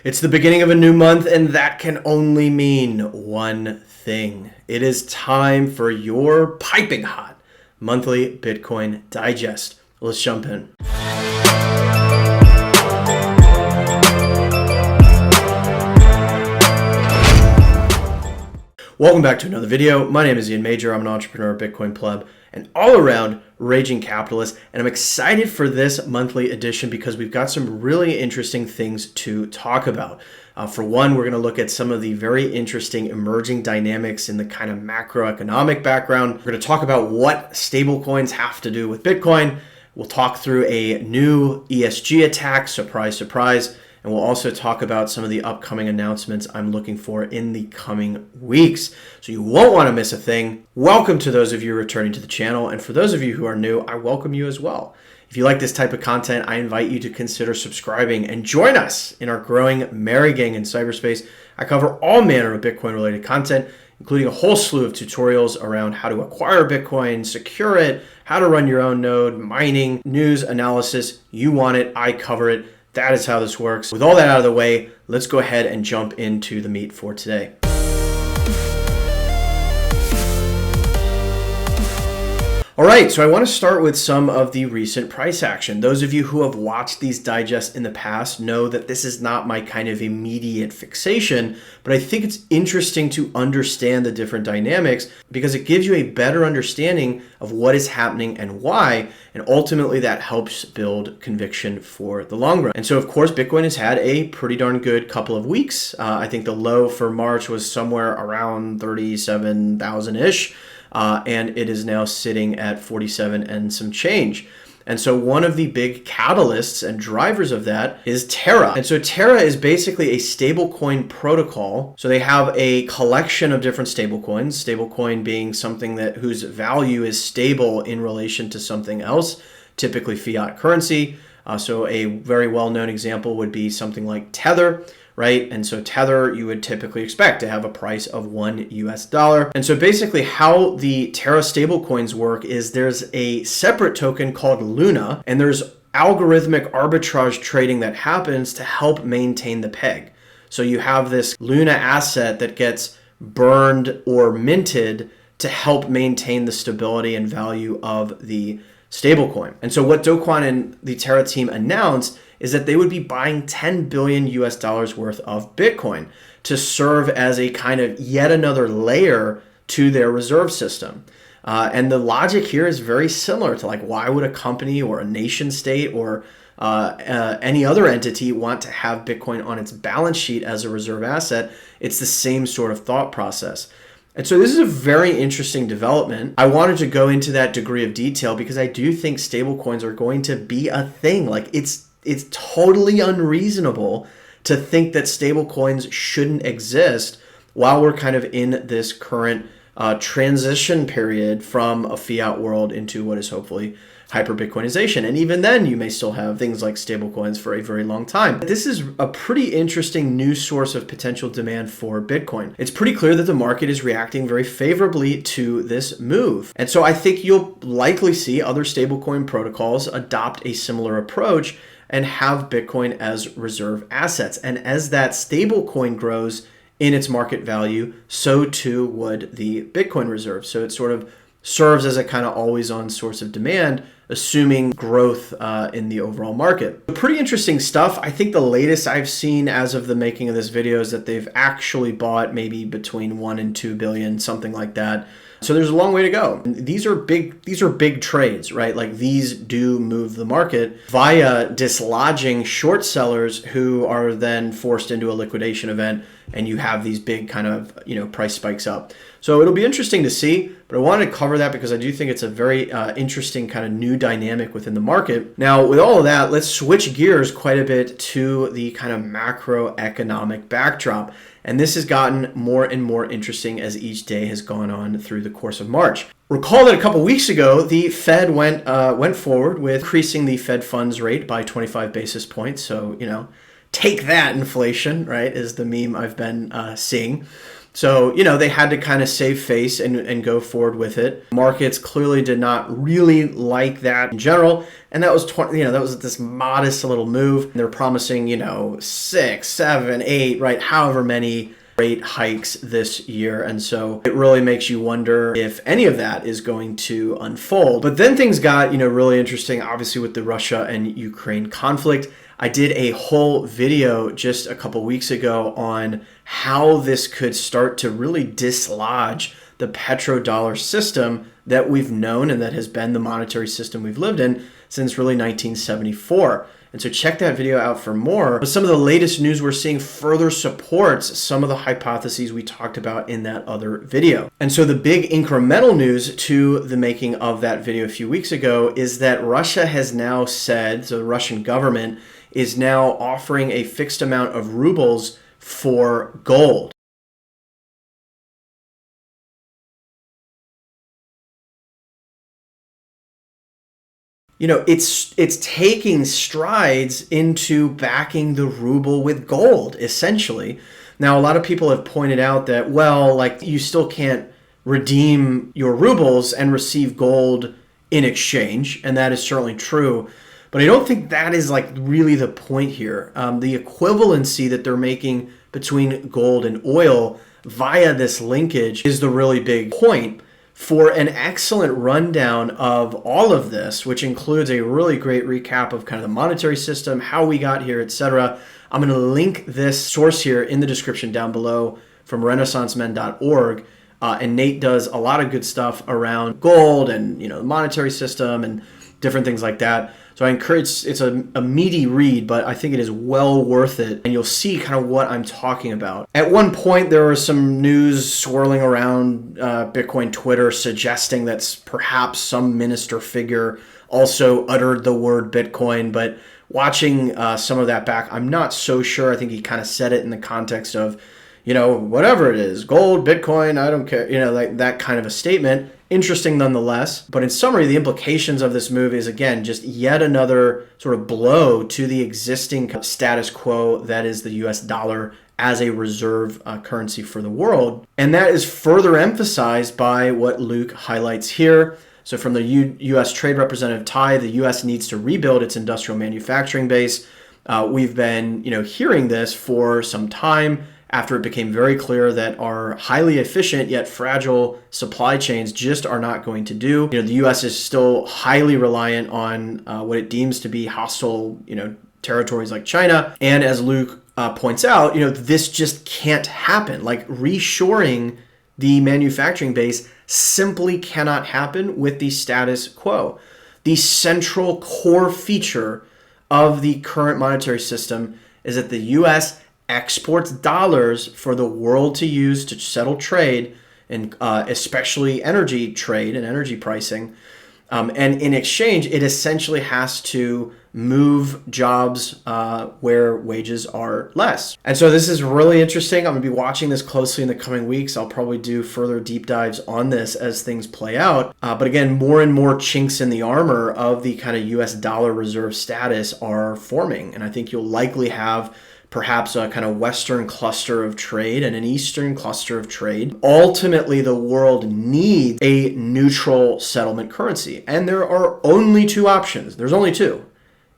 It's the beginning of a new month, and that can only mean one thing. It is time for your piping hot monthly Bitcoin digest. Let's jump in. Welcome back to another video. My name is Ian Major. I'm an entrepreneur, Bitcoin pleb, and all-around raging capitalist. And I'm excited for this monthly edition because we've got some really interesting things to talk about. For one, we're going to look at some of the very interesting emerging dynamics in the kind of macroeconomic background. We're going to talk about what stablecoins have to do with Bitcoin. We'll talk through a new ESG attack, surprise, surprise. And we'll also talk about some of the upcoming announcements I'm looking for in the coming weeks. So you won't want to miss a thing. Welcome to those of you returning to the channel. And for those of you who are new, I welcome you as well. If you like this type of content, I invite you to consider subscribing and join us in our growing merry gang in cyberspace. I cover all manner of Bitcoin related content, including a whole slew of tutorials around how to acquire Bitcoin, secure it, how to run your own node, mining, news, analysis. You want it, I cover it. That is how this works. With all that out of the way, let's go ahead and jump into the meat for today. All right, so I want to start with some of the recent price action. Those of you who have watched these digests in the past know that this is not my kind of immediate fixation, but I think it's interesting to understand the different dynamics because it gives you a better understanding of what is happening and why, and ultimately that helps build conviction for the long run. And so, of course, Bitcoin has had a pretty darn good couple of weeks. I think the low for March was somewhere around 37,000-ish. And it is now sitting at 47 and some change. And so one of the big catalysts and drivers of that is Terra. And so Terra is basically a stablecoin protocol. So they have a collection of different stablecoins, stablecoin being something that whose value is stable in relation to something else, typically fiat currency. So a very well-known example would be something like Tether, right? And so Tether, you would typically expect to have a price of $1. And so basically how the Terra stablecoins work is there's a separate token called Luna, and there's algorithmic arbitrage trading that happens to help maintain the peg. So you have this Luna asset that gets burned or minted to help maintain the stability and value of the stablecoin. And so what Do Kwon and the Terra team announced is that they would be buying 10 billion US dollars worth of Bitcoin to serve as a kind of yet another layer to their reserve system. And the logic here is very similar to like, why would a company or a nation state or any other entity want to have Bitcoin on its balance sheet as a reserve asset? It's the same sort of thought process. And so this is a very interesting development. I wanted to go into that degree of detail because I do think stablecoins are going to be a thing. Like it's totally unreasonable to think that stablecoins shouldn't exist while we're kind of in this current transition period from a fiat world into what is hopefully hyper-Bitcoinization. And even then, you may still have things like stablecoins for a very long time. This is a pretty interesting new source of potential demand for Bitcoin. It's pretty clear that the market is reacting very favorably to this move. And so I think you'll likely see other stablecoin protocols adopt a similar approach and have Bitcoin as reserve assets. And as that stablecoin grows in its market value, so too would the Bitcoin reserve. So it sort of serves as a kind of always-on source of demand, assuming growth in the overall market. Pretty interesting stuff. I think the latest I've seen as of the making of this video is that they've actually bought maybe between 1 and 2 billion, something like that. So there's a long way to go. These are big trades, right? Like these do move the market via dislodging short sellers who are then forced into a liquidation event, and you have these big kind of, price spikes up. So it'll be interesting to see, but I wanted to cover that because I do think it's a very interesting kind of new dynamic within the market. Now, with all of that, let's switch gears quite a bit to the kind of macroeconomic backdrop. And this has gotten more and more interesting as each day has gone on through the course of March. Recall that a couple weeks ago, the Fed went forward with increasing the Fed funds rate by 25 basis points. So, take that inflation, right, is the meme I've been seeing. So, they had to kind of save face and go forward with it. Markets clearly did not really like that in general. And that was, that was this modest little move. They're promising, 6, 7, 8, right? However many rate hikes this year. And so it really makes you wonder if any of that is going to unfold. But then things got, really interesting, obviously with the Russia and Ukraine conflict. I did a whole video just a couple weeks ago on how this could start to really dislodge the petrodollar system that we've known and that has been the monetary system we've lived in since really 1974. And so check that video out for more. But some of the latest news we're seeing further supports some of the hypotheses we talked about in that other video. And so the big incremental news to the making of that video a few weeks ago is that Russia has now said, so the Russian government is now offering a fixed amount of rubles for gold. It's taking strides into backing the ruble with gold, essentially. Now, a lot of people have pointed out that, you still can't redeem your rubles and receive gold in exchange, and that is certainly true. But I don't think that is really the point here. The equivalency that they're making between gold and oil via this linkage is the really big point. For an excellent rundown of all of this, which includes a really great recap of kind of the monetary system, how we got here, etc., I'm going to link this source here in the description down below from renaissancemen.org. And Nate does a lot of good stuff around gold and the monetary system and different things like that. So I encourage, it's a meaty read, but I think it is well worth it. And you'll see kind of what I'm talking about. At one point, there was some news swirling around Bitcoin Twitter suggesting that perhaps some minister figure also uttered the word Bitcoin. But watching some of that back, I'm not so sure. I think he kind of said it in the context of, whatever it is, gold, Bitcoin, I don't care, that kind of a statement. Interesting nonetheless. But in summary, the implications of this move is, again, just yet another sort of blow to the existing status quo that is the US dollar as a reserve currency for the world. And that is further emphasized by what Luke highlights here. So from the U.S. Trade Representative Tai, the U.S. needs to rebuild its industrial manufacturing base. We've been, hearing this for some time, after it became very clear that our highly efficient yet fragile supply chains just are not going to do. The U.S. is still highly reliant on what it deems to be hostile, territories like China. And as Luke points out, this just can't happen. Reshoring the manufacturing base simply cannot happen with the status quo. The central core feature of the current monetary system is that the U.S. exports dollars for the world to use to settle trade, and especially energy trade and energy pricing. And in exchange, it essentially has to move jobs where wages are less. And so this is really interesting. I'm going to be watching this closely in the coming weeks. I'll probably do further deep dives on this as things play out. But again, more and more chinks in the armor of the kind of US dollar reserve status are forming. And I think you'll likely have perhaps a kind of Western cluster of trade and an Eastern cluster of trade. Ultimately, the world needs a neutral settlement currency. And there are only two options. There's only two.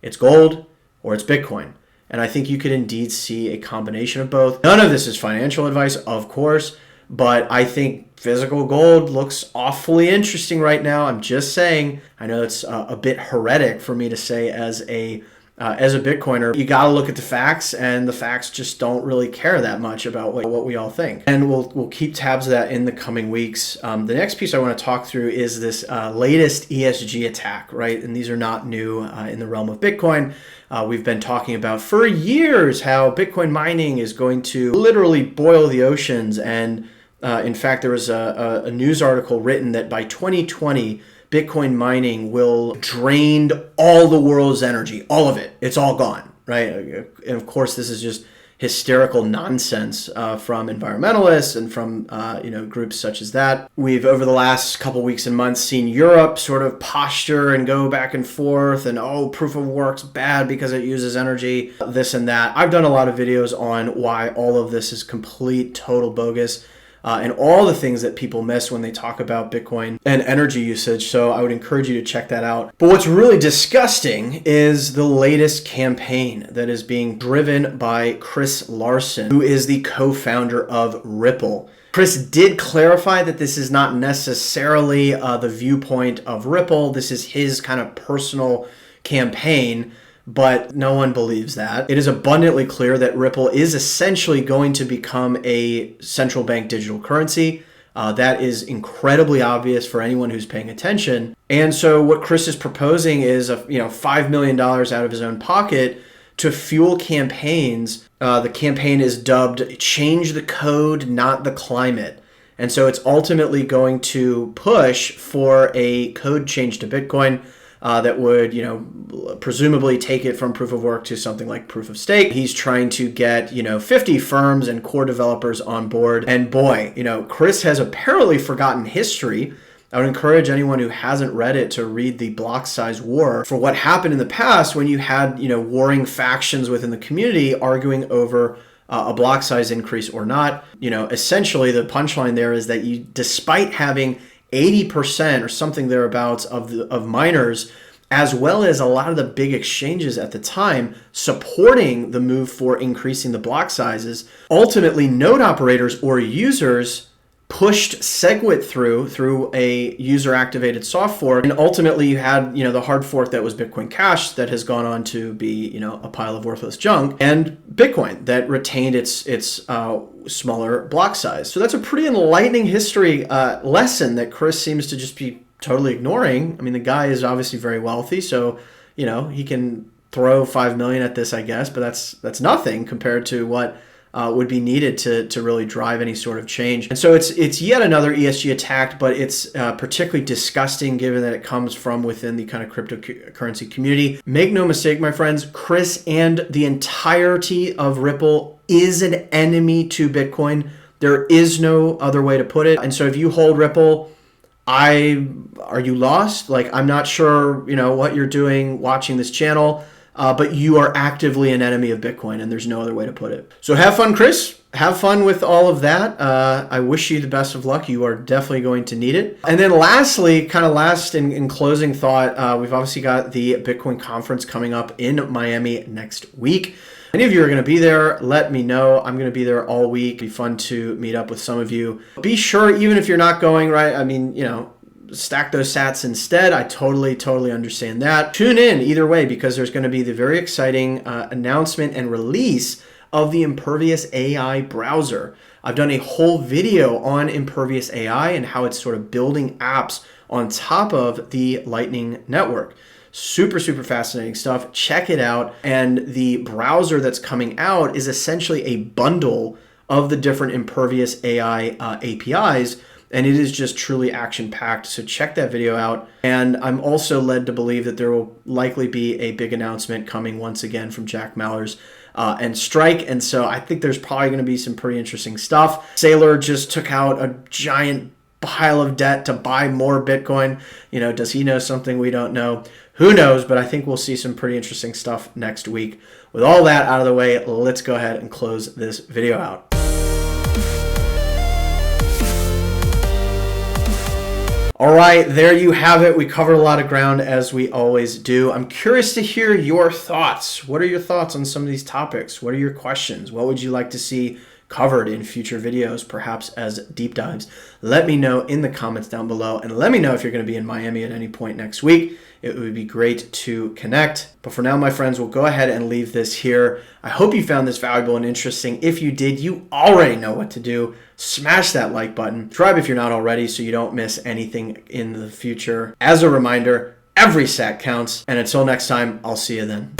It's gold or it's Bitcoin. And I think you could indeed see a combination of both. None of this is financial advice, of course, but I think physical gold looks awfully interesting right now. I'm just saying, I know it's a bit heretic for me to say as a Bitcoiner. You got to look at the facts, and the facts just don't really care that much about what we all think. And we'll keep tabs of that in the coming weeks. The next piece I want to talk through is this latest ESG attack, right? And these are not new in the realm of Bitcoin. We've been talking about for years how Bitcoin mining is going to literally boil the oceans. And in fact, there was a news article written that by 2020, Bitcoin mining will drain all the world's energy, all of it. It's all gone, right? And of course, this is just hysterical nonsense from environmentalists and from groups such as that. We've, over the last couple weeks and months, seen Europe sort of posture and go back and forth and, proof of work's bad because it uses energy, this and that. I've done a lot of videos on why all of this is complete, total bogus. and all the things that people miss when they talk about Bitcoin and energy usage. So I would encourage you to check that out. But what's really disgusting is the latest campaign that is being driven by Chris Larsen, who is the co-founder of Ripple. Chris did clarify that this is not necessarily the viewpoint of Ripple. This is his kind of personal campaign, but no one believes that. It is abundantly clear that Ripple is essentially going to become a central bank digital currency. That is incredibly obvious for anyone who's paying attention. And so what Chris is proposing is $5 million out of his own pocket to fuel campaigns. The campaign is dubbed "Change the Code, Not the Climate." And so it's ultimately going to push for a code change to Bitcoin that would, presumably take it from proof of work to something like proof of stake. He's trying to get, 50 firms and core developers on board. And boy, Chris has apparently forgotten history. I would encourage anyone who hasn't read it to read the block size war for what happened in the past when you had, warring factions within the community arguing over a block size increase or not. Essentially the punchline there is that despite having 80% or something thereabouts of miners, as well as a lot of the big exchanges at the time supporting the move for increasing the block sizes, ultimately node operators or users pushed SegWit through a user-activated soft fork, and ultimately you had the hard fork that was Bitcoin Cash that has gone on to be a pile of worthless junk, and Bitcoin that retained its smaller block size. So that's a pretty enlightening history lesson that Chris seems to just be totally ignoring. I mean, the guy is obviously very wealthy, so he can throw $5 million at this, I guess, but that's nothing compared to what would be needed to really drive any sort of change. And so it's yet another ESG attack, but it's particularly disgusting given that it comes from within the kind of cryptocurrency community. Make no mistake, my friends, Chris and the entirety of Ripple is an enemy to Bitcoin. There is no other way to put it. And so if you hold Ripple, are you lost? I'm not sure, what you're doing watching this channel. But you are actively an enemy of Bitcoin, and there's no other way to put it. So have fun, Chris. Have fun with all of that. I wish you the best of luck. You are definitely going to need it. And then lastly, kind of last in closing thought, we've obviously got the Bitcoin conference coming up in Miami next week. Any of you are going to be there, let me know. I'm going to be there all week. It'd be fun to meet up with some of you. Be sure, even if you're not going, right? I mean, stack those sats instead. I totally understand that. Tune in either way because there's going to be the very exciting announcement and release of the Impervious AI browser. I've done a whole video on Impervious AI and how it's sort of building apps on top of the Lightning Network. Super fascinating stuff. Check it out. And the browser that's coming out is essentially a bundle of the different Impervious AI APIs. And it is just truly action-packed. So check that video out. And I'm also led to believe that there will likely be a big announcement coming once again from Jack Mallers and Strike. And so I think there's probably going to be some pretty interesting stuff. Saylor just took out a giant pile of debt to buy more Bitcoin. Does he know something we don't know? Who knows? But I think we'll see some pretty interesting stuff next week. With all that out of the way, let's go ahead and close this video out. All right, there you have it. We covered a lot of ground as we always do. I'm curious to hear your thoughts. What are your thoughts on some of these topics? What are your questions? What would you like to see covered in future videos, perhaps as deep dives? Let me know in the comments down below, and let me know if you're going to be in Miami at any point next week. It would be great to connect. But for now, my friends, we'll go ahead and leave this here. I hope you found this valuable and interesting. If you did, you already know what to do. Smash that like button. Subscribe if you're not already so you don't miss anything in the future. As a reminder, every sat counts. And until next time, I'll see you then.